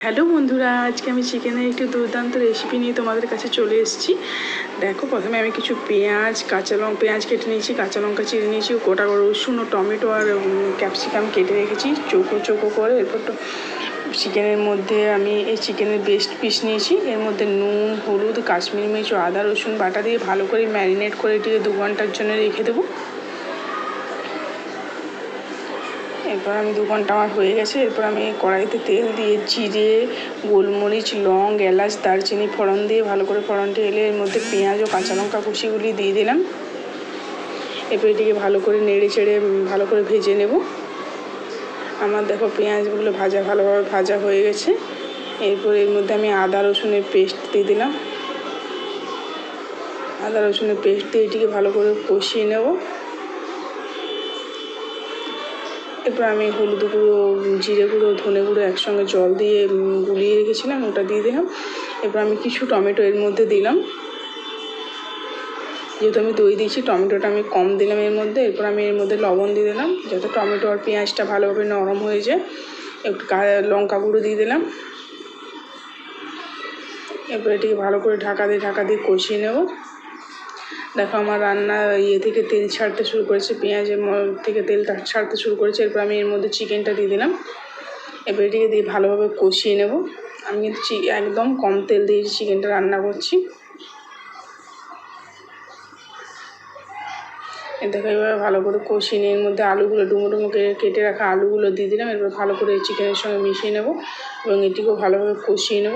Hello বন্ধুরা, আজকে আমি চিকেনের একটি দুর্দান্ত রেসিপি নিয়ে তোমাদের কাছে চলে এসেছি। দেখো, প্রথমে আমি কিছু পেঁয়াজ পেঁয়াজ কেটে নিয়েছি, কাঁচা লঙ্কা চিড়ে নিয়েছি, গোটা রসুন ও টমেটো আর ক্যাপসিকাম কেটে রেখেছি চৌকো চৌকো করে। এরপর তো চিকেনের মধ্যে আমি এই চিকেনের বেস্ট পিস নিয়েছি, এর মধ্যে নুন, হলুদ, কাশ্মীরি মির্চ ও আদা রসুন বাটা দিয়ে ভালো করে ম্যারিনেট করে এটিকে 2 ঘন্টার জন্য রেখে দেবো। এরপর আমি 2 ঘন্টা আমার হয়ে গেছে। এরপর আমি কড়াইতে তেল দিয়ে জিরে, গোলমরিচ, লং, এলাচ, দারচিনি ফোড়ন দিয়ে ভালো করে ফোড়নটা এলে এর মধ্যে পেঁয়াজ ও কাঁচা লঙ্কা কুচিগুলি দিয়ে দিলাম। এরপর এটিকে ভালো করে নেড়ে চেড়ে ভালো করে ভেজে নেব। আমার দেখো পেঁয়াজগুলো ভালোভাবে ভাজা হয়ে গেছে। এরপর এর মধ্যে আমি আদা রসুনের পেস্ট দিয়ে দিলাম। আদা রসুনের পেস্ট দিয়ে এটিকে ভালো করে কষিয়ে নেব। এরপর আমি হলুদ গুঁড়ো, জিরে গুঁড়ো, ধনে গুঁড়ো একসঙ্গে জল দিয়ে গুলিয়ে রেখেছিলাম, ওটা দিয়ে দিলাম। এরপর আমি কিছু টমেটো এর মধ্যে দিলাম, যেহেতু আমি দই দিয়েছি টমেটোটা আমি কম দিলাম এর মধ্যে। এরপর আমি এর মধ্যে লবণ দিয়ে দিলাম যাতে টমেটো আর পেঁয়াজটা ভালোভাবে নরম হয়ে যায়। একটু লঙ্কা গুঁড়ো দিয়ে দিলাম। এরপর এটিকে ভালো করে ঢাকা দিয়ে কষিয়ে নেব। দেখো আমার রান্না থেকে তেল ছাড়তে শুরু করেছে, পেঁয়াজের থেকে তেলটা ছাড়তে শুরু করেছে। এরপর আমি এর মধ্যে চিকেনটা দিয়ে দিলাম। এবার এটিকে দিয়ে ভালোভাবে কষিয়ে নেব। আমি কিন্তু একদম কম তেল দিয়ে চিকেনটা রান্না করছি। দেখো এবার ভালো করে কষিয়ে নিয়ে এর মধ্যে আলুগুলো ডুমো কেটে রাখা আলুগুলো দিয়ে দিলাম। এরপর ভালো করে চিকেনের সঙ্গে মিশিয়ে নেব এবং এটিকেও ভালোভাবে কষিয়ে নেব।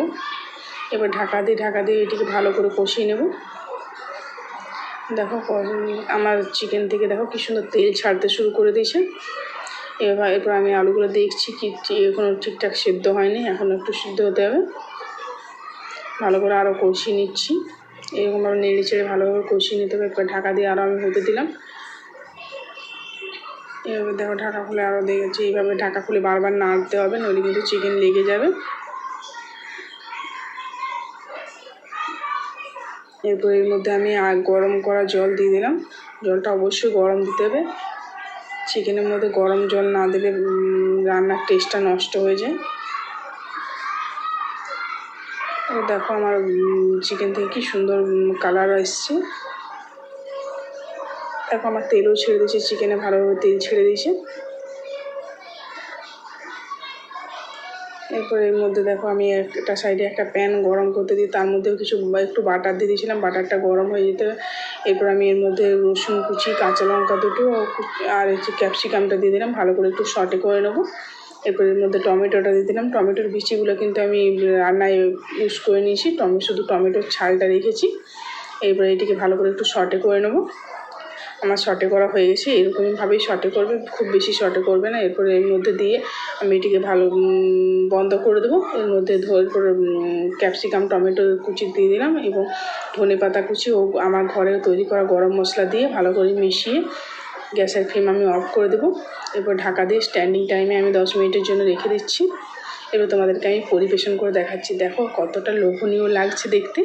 এবার ঢাকা দিয়ে এটিকে ভালো করে কষিয়ে নেব। দেখো আমার চিকেন থেকে দেখো কি সুন্দর তেল ছাড়তে শুরু করে দিয়েছে। এরপর আমি আলুগুলো দেখছি কি এখনও ঠিকঠাক সেদ্ধ হয়নি, এখন একটু সিদ্ধ হতে হবে। ভালো করে আরও কষিয়ে নিচ্ছি, এরকমভাবে নেড়ে চেড়ে ভালোভাবে কষিয়ে নিতে হবে। এরপর ঢাকা দিয়ে আরও আমি হতে দিলাম। এভাবে দেখো ঢাকা খুলে আরও দেখেছি, এইভাবে ঢাকা খুলে বারবার নাড়তে হবে, নইলে কিন্তু চিকেন লেগে যাবে। এরপর এর মধ্যে আমি গরম করা জল দিয়ে দিলাম। জলটা অবশ্যই গরম দিতে হবে, চিকেনের মধ্যে গরম জল না দিলে রান্নার টেস্টটা নষ্ট হয়ে যায়। দেখো আমার চিকেন থেকে কি সুন্দর কালার এসছে। দেখো আমার তেলও ছেড়ে দিয়েছে, চিকেনে ভালোভাবে তেল ছেড়ে দিয়েছে। এরপর এর মধ্যে দেখো আমি একটা সাইডে একটা প্যান গরম করতে দিই, তার মধ্যেও একটু বাটার দিয়ে দিয়েছিলাম, বাটারটা গরম হয়ে যেতে। এরপর আমি এর মধ্যে রসুন কুচি, কাঁচা লঙ্কা দুটো আর ক্যাপসিকামটা দিয়ে দিলাম, ভালো করে একটু সটে করে নেবো। এরপর এর মধ্যে টমেটোটা দিয়ে দিলাম। টমেটোর বিচিগুলো কিন্তু আমি রান্নায় ইউজ করে নিয়েছি, শুধু টমেটোর ছালটা রেখেছি। এরপর এটিকে ভালো করে একটু সটে করে নেবো। আমার সটে করা হয়ে গেছে, এরকমভাবেই সটে করবে, খুব বেশি সটে করবে না। এরপরে এর মধ্যে দিয়ে আমি এটিকে ভালো বন্ধ করে দেবো। এর মধ্যে করে ক্যাপসিকাম, টমেটো কুচি দিয়ে দিলাম এবং ধনে পাতা কুচি ও আমার ঘরে তৈরি করা গরম মশলা দিয়ে ভালো করে মিশিয়ে গ্যাসের ফ্লেম আমি অফ করে দেবো। এরপর ঢাকা দিয়ে স্ট্যান্ডিং টাইমে আমি 10 মিনিটের জন্য রেখে দিচ্ছি। এবার তোমাদেরকে আমি পরিবেশন করে দেখাচ্ছি। দেখো কতটা লোভনীয় লাগছে দেখতে,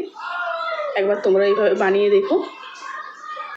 একবার তোমরা এইভাবে বানিয়ে দেখো।